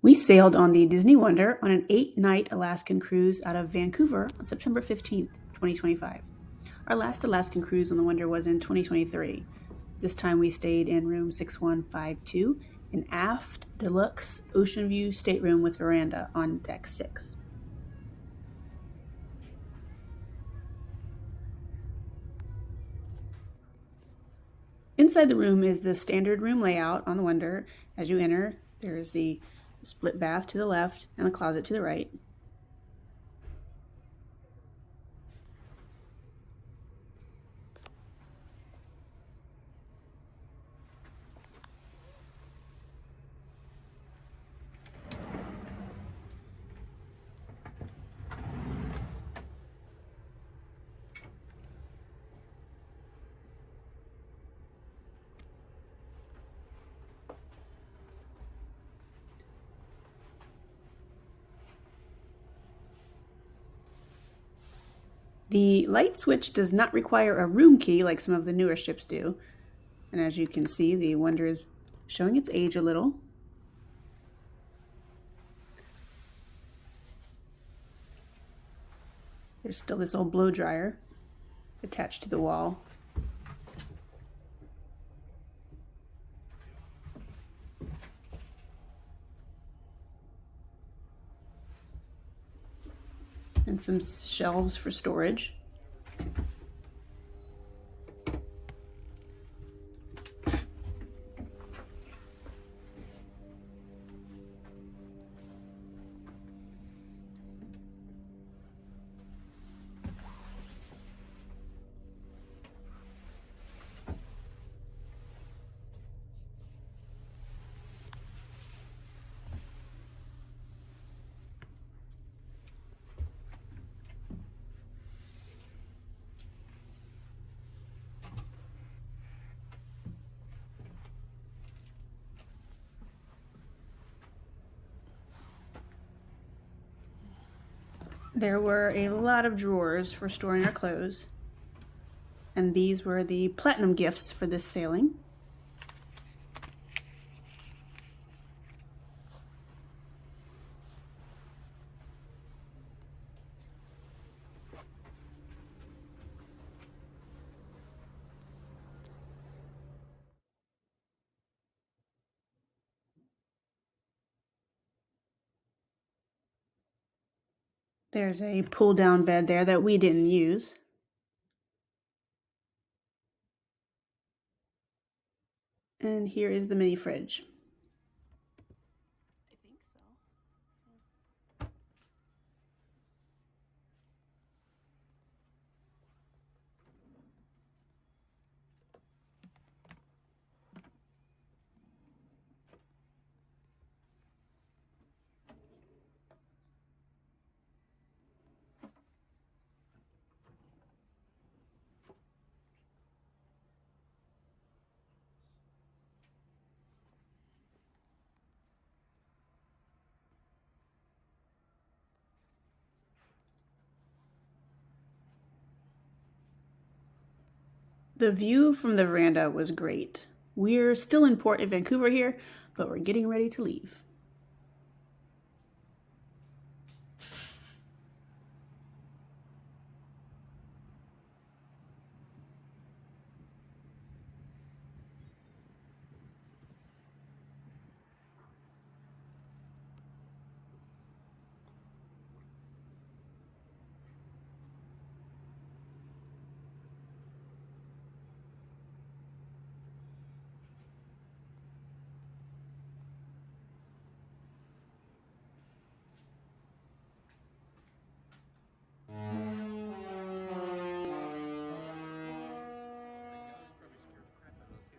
We sailed on the Disney Wonder on an 8-night Alaskan cruise out of Vancouver on September 15th, 2025. Our last Alaskan cruise on the Wonder was in 2023. This time we stayed in room 6152, an aft deluxe ocean view stateroom with veranda on deck 6. Inside the room is the standard room layout on the Wonder. As you enter, there is the split bath to the left and the closet to the right. The light switch does not require a room key like some of the newer ships do. And as you can see, the Wonder is showing its age a little. There's still this old blow dryer attached to the wall. And some shelves for storage. There were a lot of drawers for storing our clothes, and these were the platinum gifts for this sailing. There's a pull-down bed there that we didn't use. And here is the mini fridge. I think so. The view from the veranda was great. We're still in port in Vancouver here, but we're getting ready to leave.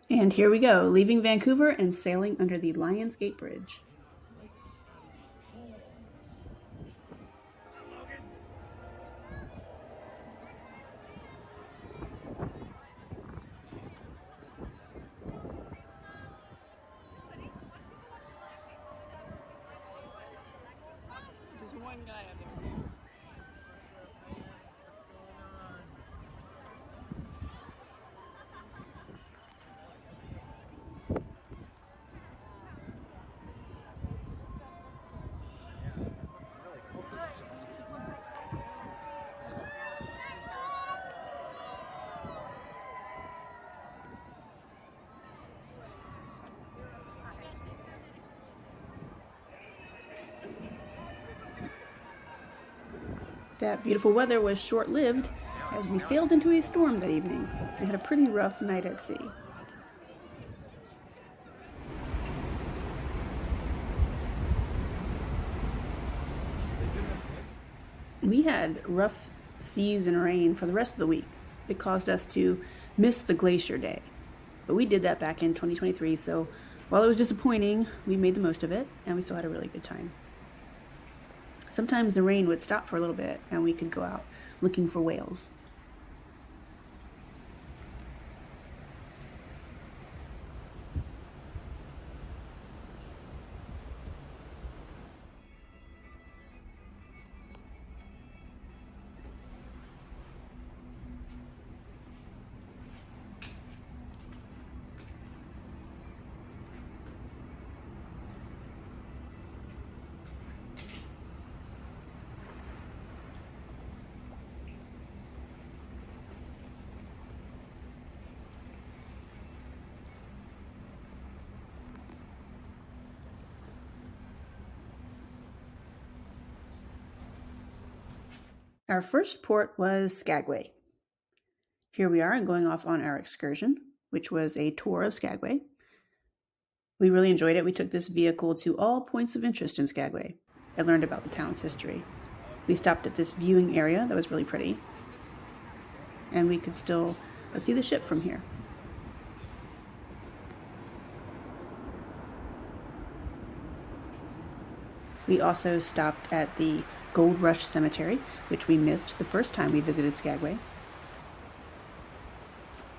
And here we go, leaving Vancouver and sailing under the Lions Gate Bridge. There's one guy up there. that beautiful weather was short-lived as we sailed into a storm that evening and had a pretty rough night at sea. We had rough seas and rain for the rest of the week. It caused us to miss the glacier day. But we did that back in 2023, so while it was disappointing, we made the most of it, and we still had a really good time. Sometimes the rain would stop for a little bit, and we could go out looking for whales. Our first port was Skagway. Here we are going off on our excursion, which was a tour of Skagway. We really enjoyed it. We took this vehicle to all points of interest in Skagway. I learned about the town's history. We stopped at this viewing area that was really pretty, and we could still see the ship from here. We also stopped at the Gold Rush Cemetery, which we missed the first time we visited Skagway.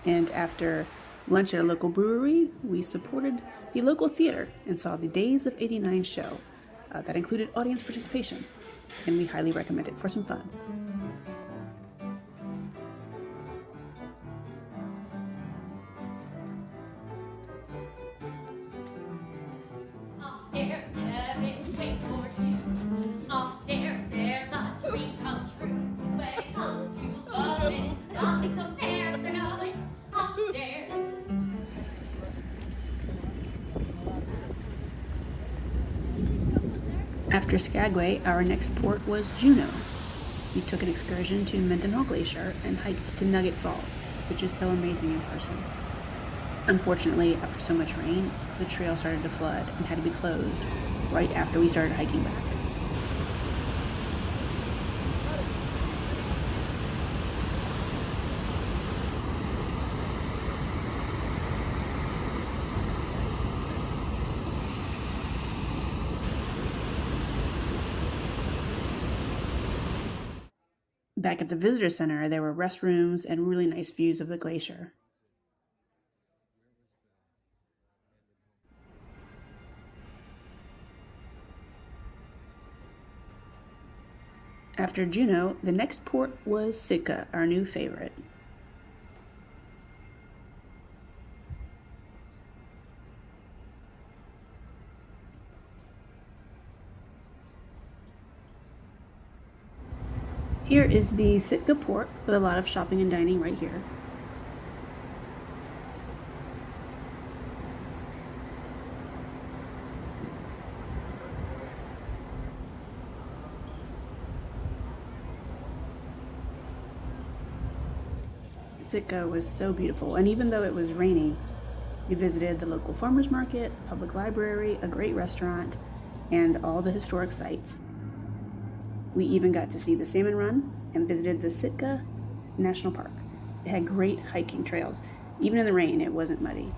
And after lunch at a local brewery, we supported the local theater and saw the Days of '89 show that included audience participation, and we highly recommend it for some fun. After Skagway, our next port was Juneau. We took an excursion to Mendenhall Glacier and hiked to Nugget Falls, which is so amazing in person. Unfortunately, after so much rain, the trail started to flood and had to be closed right after we started hiking back. Back at the visitor center, there were restrooms and really nice views of the glacier. After Juneau, the next port was Sitka, our new favorite. Here is the Sitka port with a lot of shopping and dining right here. Sitka was so beautiful, and even though it was rainy, we visited the local farmers market, public library, a great restaurant, and all the historic sites. We even got to see the salmon run and visited the Sitka National Park. It had great hiking trails. Even in the rain, it wasn't muddy.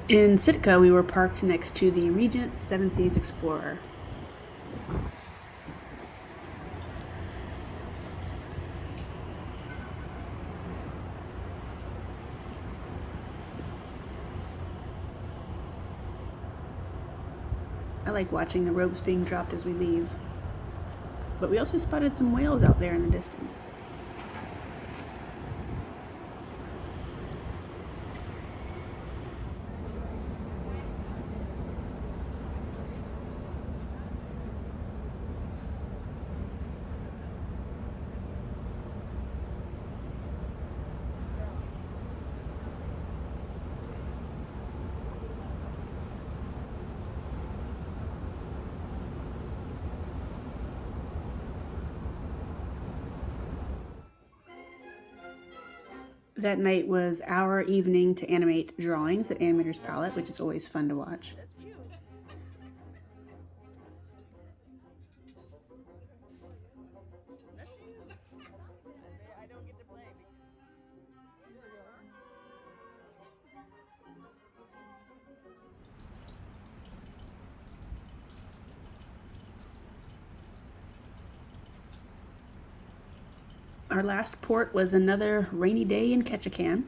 In Sitka, we were parked next to the Regent Seven Seas Explorer. I like watching the ropes being dropped as we leave. But we also spotted some whales out there in the distance. That night was our evening to animate drawings at Animator's Palette, which is always fun to watch. Our last port was another rainy day in Ketchikan.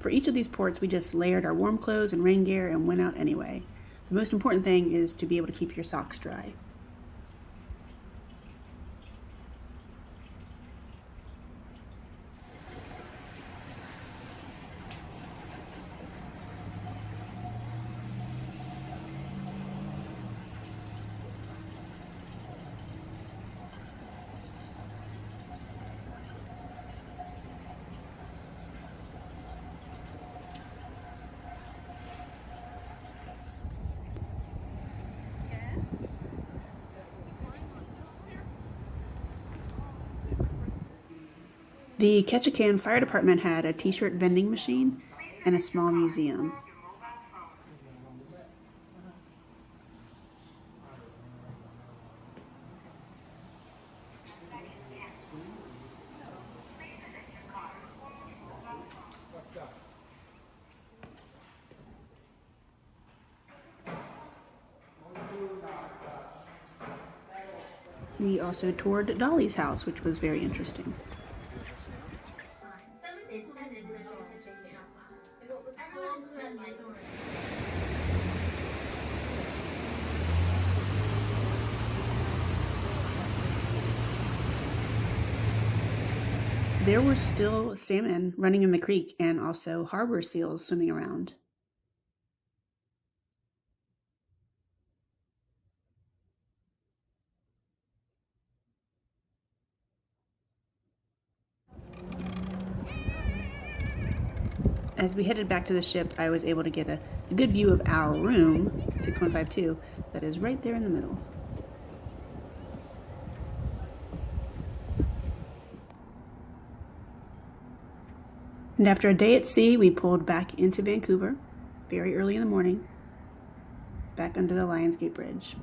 For each of these ports, we just layered our warm clothes and rain gear and went out anyway. The most important thing is to be able to keep your socks dry. The Ketchikan Fire Department had a t-shirt vending machine and a small museum. We also toured Dolly's house, which was very interesting. There were still salmon running in the creek and also harbor seals swimming around. As we headed back to the ship, I was able to get a good view of our room, 6152, that is right there in the middle. And after a day at sea, we pulled back into Vancouver, very early in the morning, back under the Lionsgate Bridge.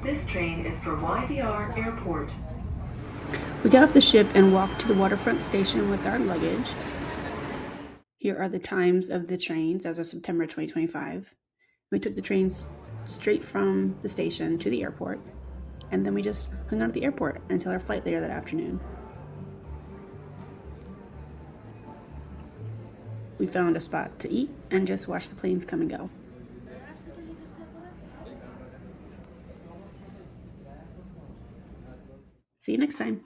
This train is for YVR Airport. We got off the ship and walked to the waterfront station with our luggage. Here are the times of the trains as of September 2025. We took the trains straight from the station to the airport, and then we just hung out at the airport until our flight later that afternoon. We found a spot to eat and just watched the planes come and go. See you next time.